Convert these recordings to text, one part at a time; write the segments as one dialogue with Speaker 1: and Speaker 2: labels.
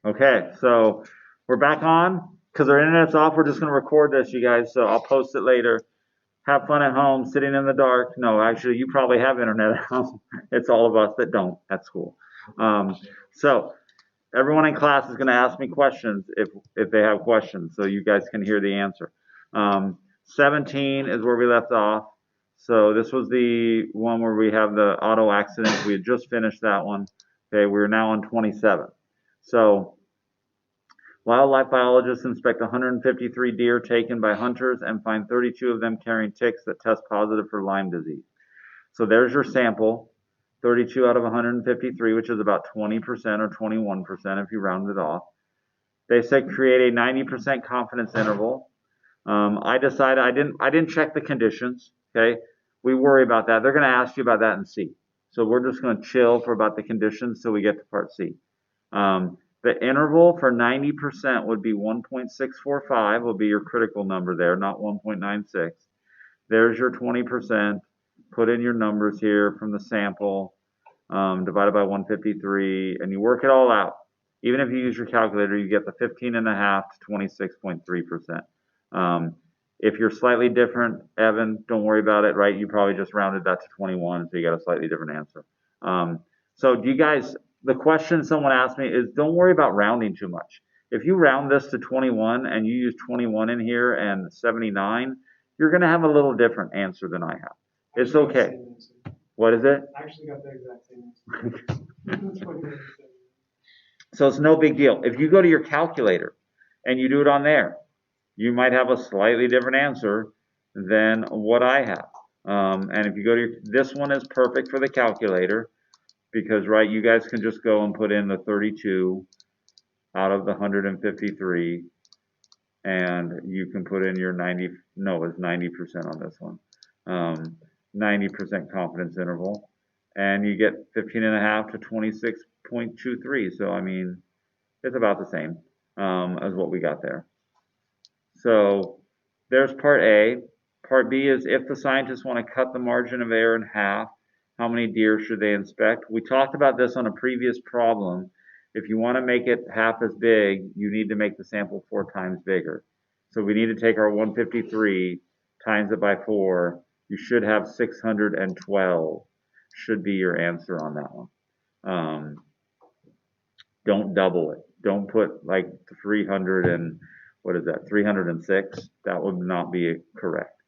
Speaker 1: Okay, so we're back on. Because our internet's off, we're just going to record this, you guys, so I'll post it later. Have fun at home, sitting in the dark. No, actually, you probably have internet at home. It's all of us that don't at school. So everyone in class is going to ask me questions if they have questions, so you guys can hear the answer. 17 is where we left off. So this was the one where we have the auto accidents. We had just finished that one. Okay, we're now on 27. So wildlife biologists inspect 153 deer taken by hunters and find 32 of them carrying ticks that test positive for Lyme disease. So there's your sample, 32 out of 153, which is about 20% or 21% if you round it off. They said create a 90% confidence interval. I decided I didn't check the conditions. Okay, we worry about that. They're going to ask you about that in C. So we're just going to chill for about the conditions till we get to part C. The interval for 90% would be 1.645 will be your critical number there, not 1.96. There's your 20%. Put in your numbers here from the sample, divided by 153, and you work it all out. Even if you use your calculator, you get the 15.5 to 26.3%. If you're slightly different, Evan, don't worry about it, right? You probably just rounded that to 21, so you got a slightly different answer. So do you guys, the question someone asked me is don't worry about rounding too much. If you round this to 21 and you use 21 in here and 79, you're going to have a little different answer than I have. It's okay. What is it?
Speaker 2: I actually got the exact same answer.
Speaker 1: So it's no big deal. If you go to your calculator and you do it on there, you might have a slightly different answer than what I have. And if you go to this one is perfect for the calculator because, right, you guys can just go and put in the 32 out of the 153 and you can put in your 90, no, it's 90% on this one. 90% confidence interval, and you get 15.5 to 26.23. So I mean, it's about the same as what we got there. So there's part A. Part B is if the scientists want to cut the margin of error in half, how many deer should they inspect? We talked about this on a previous problem. If you want to make it half as big, you need to make the sample 4 times bigger. So we need to take our 153 times it by 4. You should have 612 should be your answer on that one. Don't double it. Don't put like 300 and what is that? 306. That would not be correct.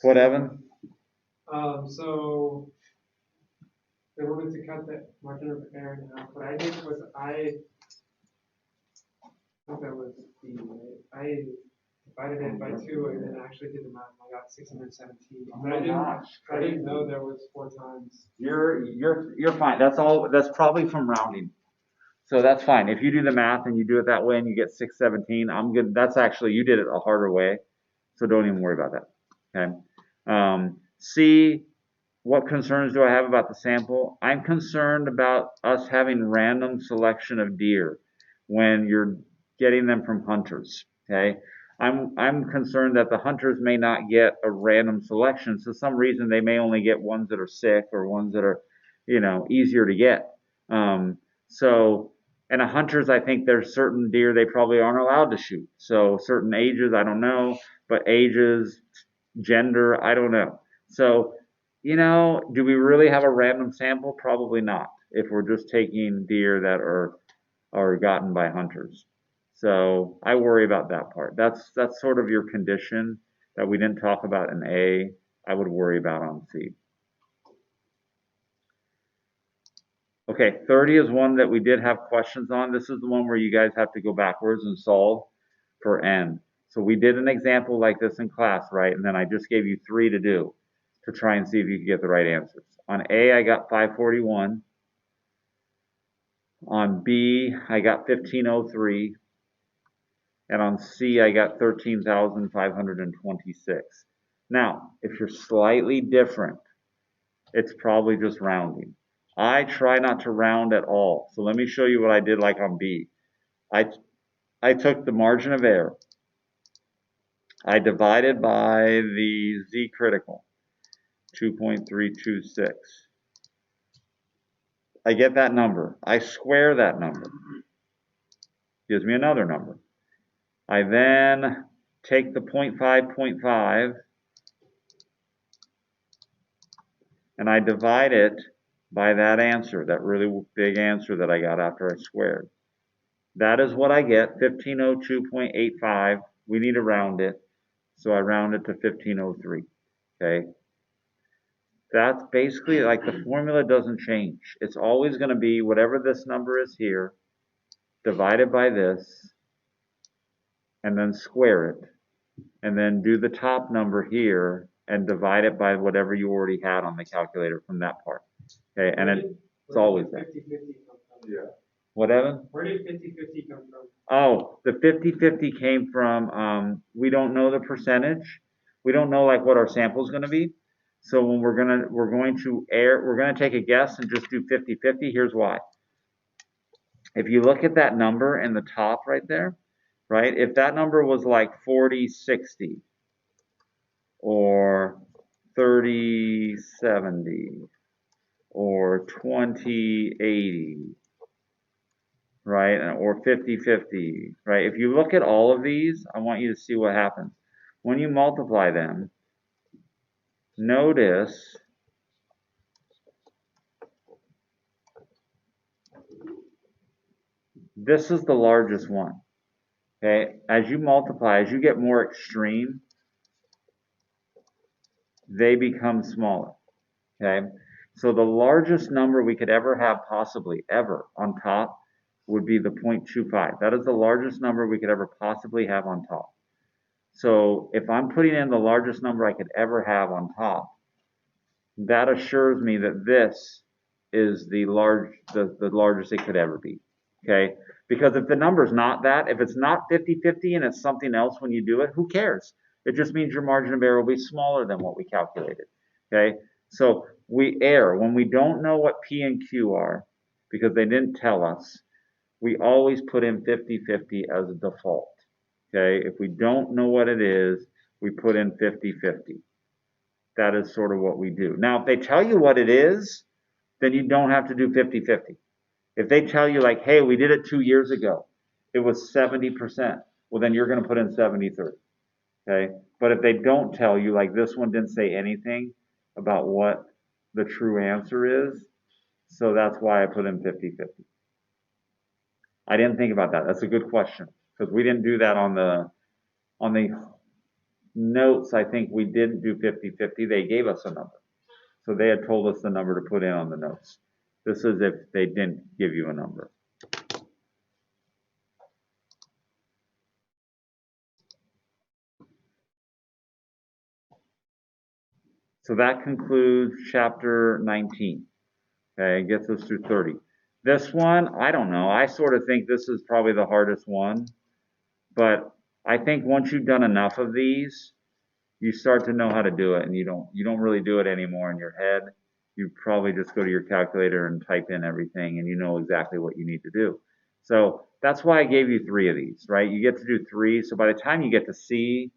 Speaker 1: What, Evan?
Speaker 2: So they wanted to cut the margin of error in half. What I did was I think that was I divided it by 2 and then actually did the math. I got 617.
Speaker 1: Oh
Speaker 2: but I didn't know there was 4 times.
Speaker 1: You're fine. That's all. That's probably from rounding. So that's fine. If you do the math and you do it that way and you get 617, I'm good. That's actually, you did it a harder way. So don't even worry about that. Okay. C, what concerns do I have about the sample? I'm concerned about us having random selection of deer when you're getting them from hunters. Okay. I'm concerned that the hunters may not get a random selection. So some reason they may only get ones that are sick or ones that are, easier to get. And a hunters, I think there's certain deer they probably aren't allowed to shoot. So certain ages, I don't know, but ages, gender, I don't know. So, do we really have a random sample? Probably not. If we're just taking deer that are gotten by hunters. So I worry about that part. That's sort of your condition that we didn't talk about in A. I would worry about on C. Okay, 30 is one that we did have questions on. This is the one where you guys have to go backwards and solve for N. So we did an example like this in class, right? And then I just gave you 3 to do to try and see if you could get the right answers. On A, I got 541. On B, I got 1503. And on C, I got 13,526. Now, if you're slightly different, it's probably just rounding. I try not to round at all. So let me show you what I did like on B. I took the margin of error. I divided by the Z critical, 2.326. I get that number. I square that number. Gives me another number. I then take the 0.5, and I divide it by that answer, that really big answer that I got after I squared. That is what I get, 1502.85. We need to round it, so I round it to 1503, okay? That's basically, like, the formula doesn't change. It's always going to be whatever this number is here, divided by this, and then square it, and then do the top number here and divide it by whatever you already had on the calculator from that part. Okay, and it's always that.
Speaker 2: 50/50 come from?
Speaker 3: Yeah.
Speaker 1: What, Evan?
Speaker 2: Where did 50/50 come from?
Speaker 1: Oh, the 50/50 came from, we don't know the percentage. We don't know like what our sample is going to be. So when we're going to take a guess and just do 50/50. Here's why. If you look at that number in the top right there, right? If that number was like 40/60 or 30/70 or 20/80, right? Or 50/50, right? If you look at all of these, I want you to see what happens. When you multiply them, notice this is the largest one. Okay, as you multiply, as you get more extreme, they become smaller. Okay, so the largest number we could ever have, possibly ever, on top would be the 0.25. That is the largest number we could ever possibly have on top. So if I'm putting in the largest number I could ever have on top, that assures me that this is the largest it could ever be. Okay? Because if the number's not that, if it's not 50/50 and it's something else when you do it, who cares? It just means your margin of error will be smaller than what we calculated. Okay? So we err when we don't know what P and Q are because they didn't tell us. We always put in 50/50 as a default. Okay? If we don't know what it is, we put in 50/50. That is sort of what we do. Now, if they tell you what it is, then you don't have to do 50/50. If they tell you like, hey, we did it 2 years ago, it was 70%, well, then you're going to put in 70/30. Okay? But if they don't tell you, like this one didn't say anything about what the true answer is, so that's why I put in 50/50. I didn't think about that. That's a good question because we didn't do that on the notes. I think we didn't do 50/50. They gave us a number. So they had told us the number to put in on the notes. This is if they didn't give you a number. So that concludes chapter 19. Okay, it gets us through 30. This one, I don't know. I sort of think this is probably the hardest one. But I think once you've done enough of these, you start to know how to do it, and you don't really do it anymore in your head. You probably just go to your calculator and type in everything, and you know exactly what you need to do. So that's why I gave you 3 of these, right? You get to do 3, so by the time you get to C,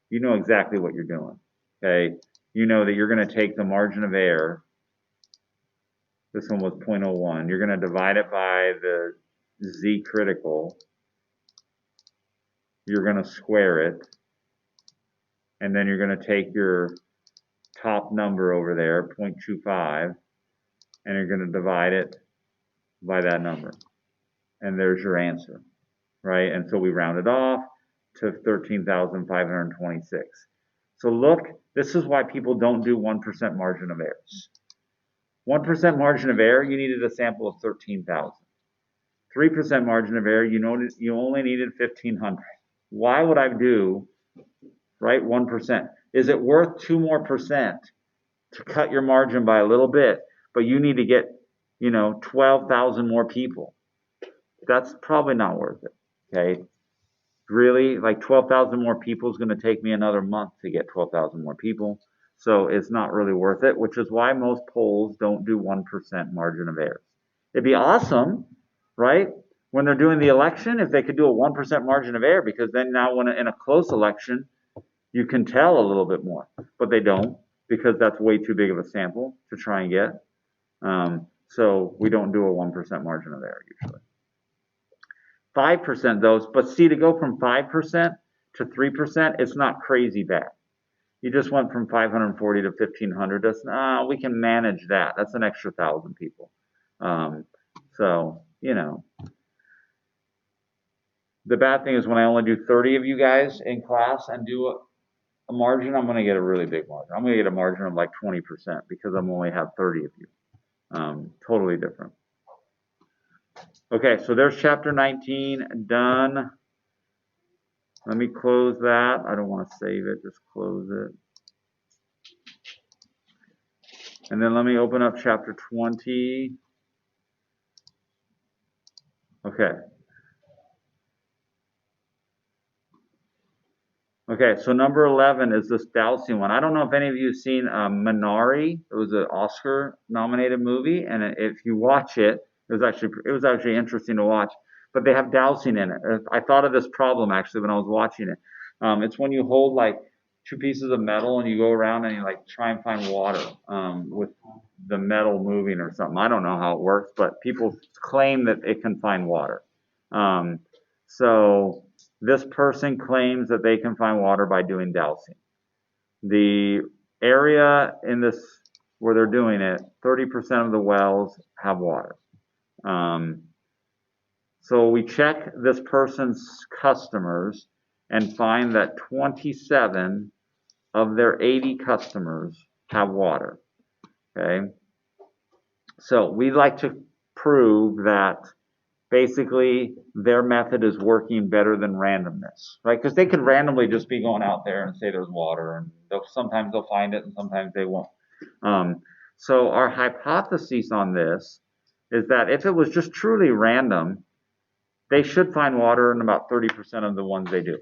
Speaker 1: you know exactly what you're doing, okay? You know that you're going to take the margin of error. This one was 0.01. You're going to divide it by the Z critical. You're going to square it. And then you're going to take your top number over there, 0.25, and you're going to divide it by that number. And there's your answer, right? And so we round it off to 13,526. So look, this is why people don't do 1% margin of errors. 1% margin of error, you needed a sample of 13,000. 3% margin of error, you only needed 1,500. Why would I do, right, 1%? Is it worth 2 more percent to cut your margin by a little bit, but you need to get, 12,000 more people? That's probably not worth it, okay? Really, like 12,000 more people is going to take me another month to get 12,000 more people. So it's not really worth it, which is why most polls don't do 1% margin of error. It'd be awesome, right? When they're doing the election, if they could do a 1% margin of error, because then now when in a close election, you can tell a little bit more, but they don't because that's way too big of a sample to try and get. So we don't do a 1% margin of error usually. 5% though, but see, to go from 5% to 3%, it's not crazy bad. You just went from 540 to 1,500. That's we can manage that. That's an extra 1,000 people. So you know, the bad thing is when I only do 30 of you guys in class and do a margin, I'm going to get a really big margin. I'm going to get a margin of like 20% because I'm only have 30 of you. Totally different. Okay, so there's chapter 19 done. Let me close that. I don't want to save it, just close it. And then let me open up chapter 20. Okay. Okay, so number 11 is this dowsing one. I don't know if any of you have seen Minari. It was an Oscar-nominated movie, and if you watch it, it was actually interesting to watch. But they have dowsing in it. I thought of this problem actually when I was watching it. It's when you hold like two pieces of metal and you go around and you like try and find water with the metal moving or something. I don't know how it works, but people claim that it can find water. So this person claims that they can find water by doing dowsing. The area in this where they're doing it, 30% of the wells have water. So we check this person's customers and find that 27 of their 80 customers have water. Okay. So we'd like to prove that basically their method is working better than randomness, right? Because they could randomly just be going out there and say there's water, and sometimes they'll find it and sometimes they won't. So our hypothesis on this is that if it was just truly random, they should find water in about 30% of the ones they do.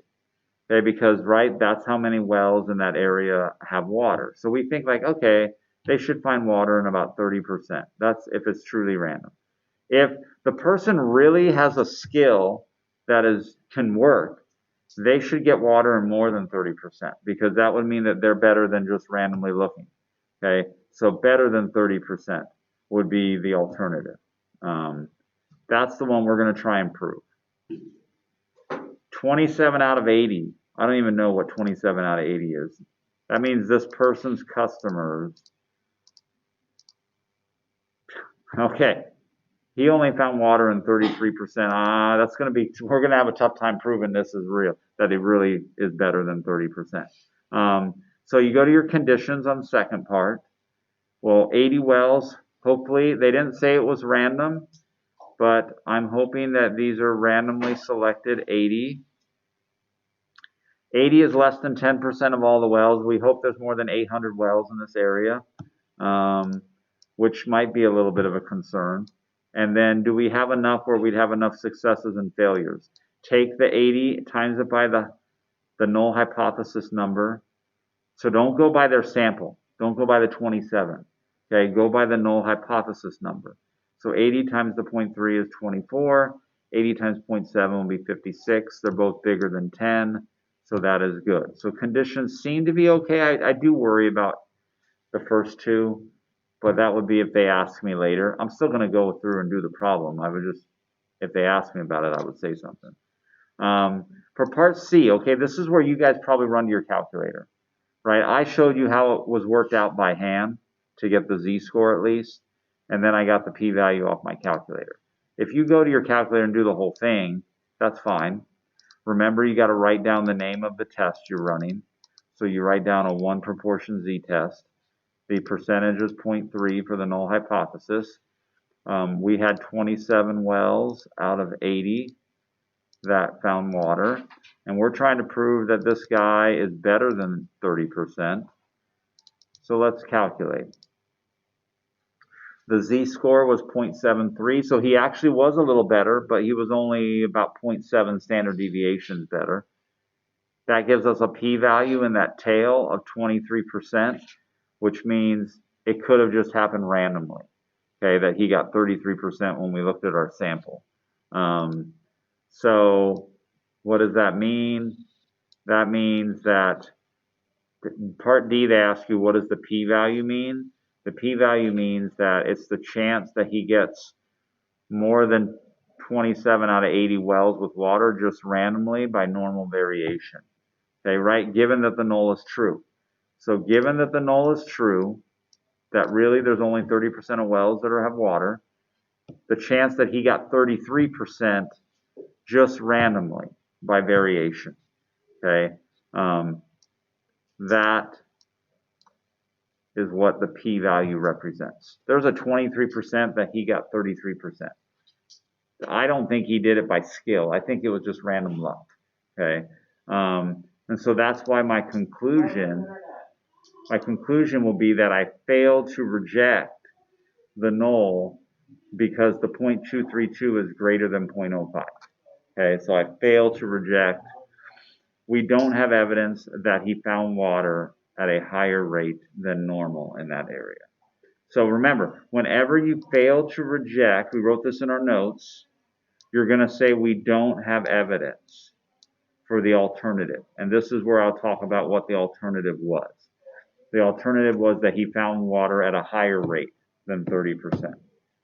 Speaker 1: Okay, because right, that's how many wells in that area have water. So we think like, okay, they should find water in about 30%. That's if it's truly random. If the person really has a skill that can work, they should get water in more than 30% because that would mean that they're better than just randomly looking. Okay, so better than 30% would be the alternative. That's the one we're going to try and prove. 27 out of 80. I don't even know what 27 out of 80 is. That means this person's customers. Okay. He only found water in 33%. That's going to be, we're going to have a tough time proving this is real, that it really is better than 30%. So you go to your conditions on the second part. Well, 80 wells, hopefully, they didn't say it was random, but I'm hoping that these are randomly selected 80. 80 is less than 10% of all the wells. We hope there's more than 800 wells in this area, which might be a little bit of a concern. And then do we have enough where we'd have enough successes and failures? Take the 80, times it by the null hypothesis number. So don't go by their sample. Don't go by the 27. Okay, go by the null hypothesis number. So 80 times the 0.3 is 24. 80 times 0.7 will be 56. They're both bigger than 10. So that is good. So conditions seem to be okay. I do worry about the first two, but that would be if they ask me later. I'm still going to go through and do the problem. I would just, if they ask me about it, I would say something. For part C, okay, this is where you guys probably run to your calculator, right? I showed you how it was worked out by hand to get the z-score at least, and then I got the p-value off my calculator. If you go to your calculator and do the whole thing, that's fine. Remember, you got to write down the name of the test you're running. So you write down a 1 proportion z test. The percentage is 0.3 for the null hypothesis. We had 27 wells out of 80 that found water. And we're trying to prove that this guy is better than 30%. So let's calculate. The z-score was 0.73, so he actually was a little better, but he was only about 0.7 standard deviations better. That gives us a p-value in that tail of 23%, which means it could have just happened randomly, okay, that he got 33% when we looked at our sample. So what does that mean? That means that part D, they ask you, what does the p-value mean? The p-value means that it's the chance that he gets more than 27 out of 80 wells with water just randomly by normal variation. Okay, right? Given that the null is true. So given that the null is true, that really there's only 30% of wells that have water, the chance that he got 33% just randomly by variation. Okay, that is what the p-value represents. There's a 23% that he got 33%. I don't think he did it by skill. I think it was just random luck. Okay, and so that's why my conclusion will be that I failed to reject the null because the 0.232 is greater than 0.05. Okay, so I failed to reject. We don't have evidence that he found water at a higher rate than normal in that area. So remember, whenever you fail to reject, we wrote this in our notes, you're going to say we don't have evidence for the alternative. And this is where I'll talk about what the alternative was. The alternative was that he found water at a higher rate than 30%.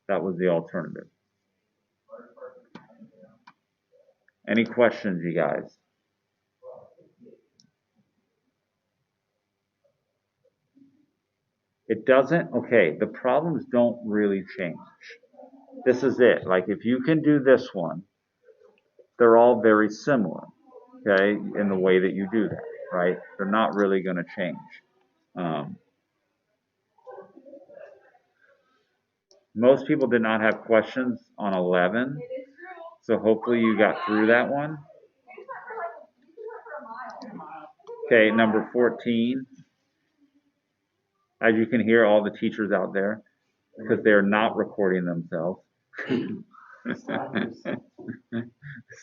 Speaker 1: That was the alternative. Any questions, you guys? It doesn't, okay, the problems don't really change. This is it. Like if you can do this one, they're all very similar, okay, in the way that you do that, right? They're not really going to change. Most people did not have questions on 11, so hopefully you got through that one. Okay, number 14. As you can hear, all the teachers out there, because they're not recording themselves.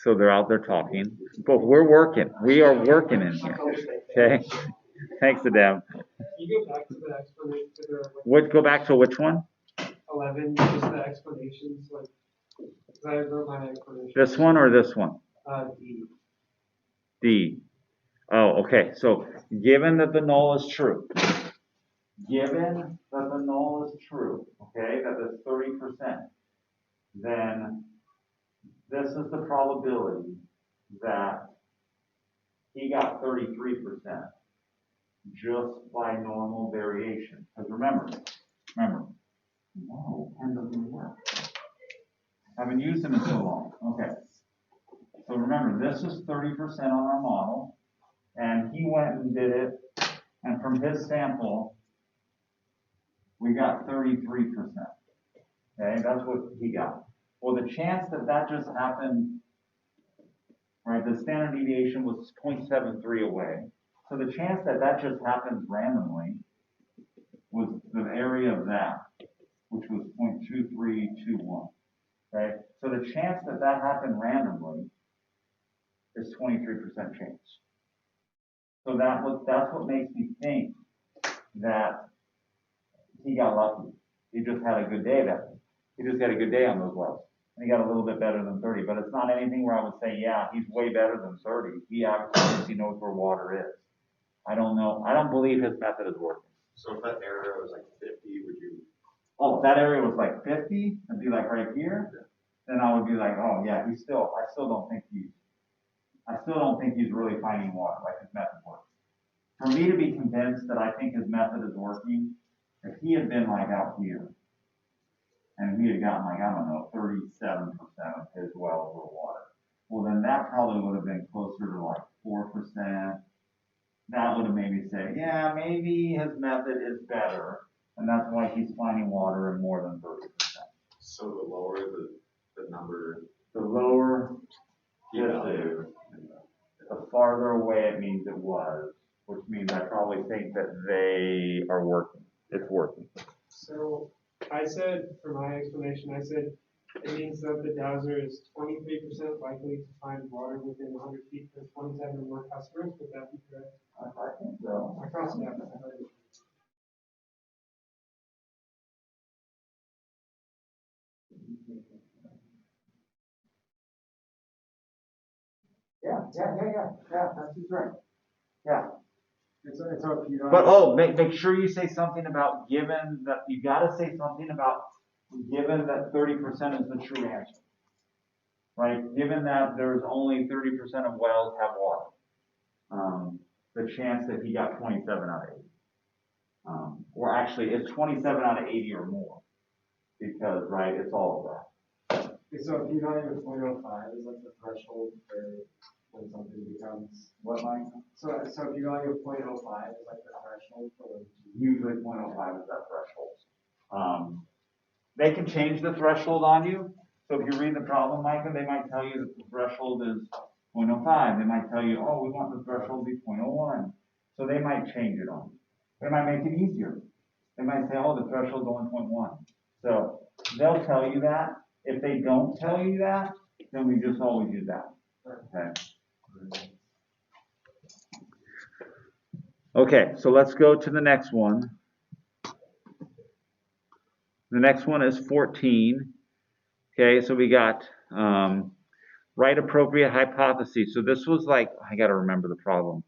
Speaker 1: So they're out there talking. But we're working. We are working in here. Okay? Thanks, Adam.
Speaker 2: You go back to the explanation.
Speaker 1: Go back to which one?
Speaker 2: 11, just the explanations. Like, I wrote my explanation.
Speaker 1: This one or this one?
Speaker 2: D.
Speaker 1: D. Oh, okay. So given that the null is true, given that the null is true, okay, that is 30%, then this is the probability that he got 33% just by normal variation. Because remember, no, pen doesn't work. I haven't used them in so long. Okay. So remember, this is 30% on our model, and he went and did it, and from his sample, we got 33%. Okay, that's what he got. Well, the chance that that just happened, right, the standard deviation was 0.73 away. So the chance that that just happens randomly was the area of that, which was 0.2321. Okay, so the chance that that happened randomly is 23% chance. So that's what makes me think that he got lucky. He just had a good day he just had a good day on those wells. And he got a little bit better than 30, but it's not anything where I would say, yeah, he's way better than 30. He obviously knows where water is. I don't know. I don't believe his method is working.
Speaker 3: So if that area was like 50, would you?
Speaker 1: Oh, if that area was like 50, it'd be like right here, then I would be like, oh yeah, I still don't think he's really finding water, like his method works. For me to be convinced that I think his method is working, if he had been like out here, and he had gotten like, I don't know, 37% of his wells were water, well then that probably would have been closer to like 4%. That would have made me say, yeah, maybe his method is better, and that's why he's finding water in more than 30%.
Speaker 3: So the lower the number,
Speaker 1: The lower this is, the farther away it means it was, which means I probably think that they are working. It's working.
Speaker 2: So I said, for my explanation, it means that the dowser is 23% likely to find water within 100 feet for 27 or more customers. Would that be correct?
Speaker 1: I think so.
Speaker 2: I crossed it out.
Speaker 1: Yeah, that's right. Yeah.
Speaker 2: It's up to you.
Speaker 1: But make sure you say something about given that, you gotta say something about given that 30% is the true answer. Right? Given that there's only 30% of wells have water. The chance that he got 27 out of 80. Or actually, it's 27 out of 80 or more. Because, right, it's all of that.
Speaker 2: So if you value of 0.05 is like the threshold for when something becomes.
Speaker 1: What, Mike?
Speaker 2: So if you value of 0.05 is like the threshold for when.
Speaker 1: Usually 0.05 is that threshold. They can change the threshold on you. So if you read the problem, Micah, they might tell you that the threshold is 0.05. They might tell you, oh, we want the threshold to be 0.01. So they might change it on you. They might make it easier. They might say, oh, the threshold's only 0.1. So they'll tell you that. If they don't tell you that, then we just always use that. Okay. Okay, so let's go to the next one. The next one is 14. Okay, so we got right appropriate hypotheses. So this was like, I got to remember the problem.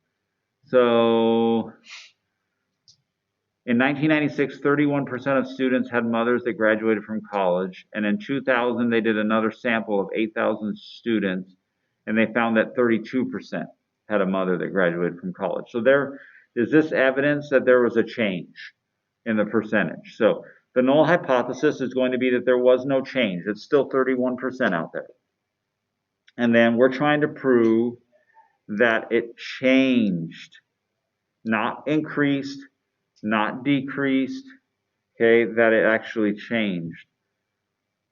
Speaker 1: So in 1996, 31% of students had mothers that graduated from college. And in 2000, they did another sample of 8,000 students, and they found that 32% had a mother that graduated from college. So there is this evidence that there was a change in the percentage. So the null hypothesis is going to be that there was no change. It's still 31% out there. And then we're trying to prove that it changed, not increased, not decreased, okay, that it actually changed.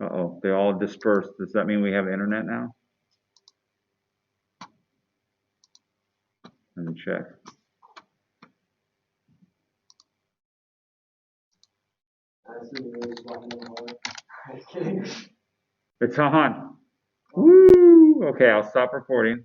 Speaker 1: Uh-oh, they all dispersed. Does that mean we have internet now? Let me check. It's on. Woo! Okay, I'll stop recording.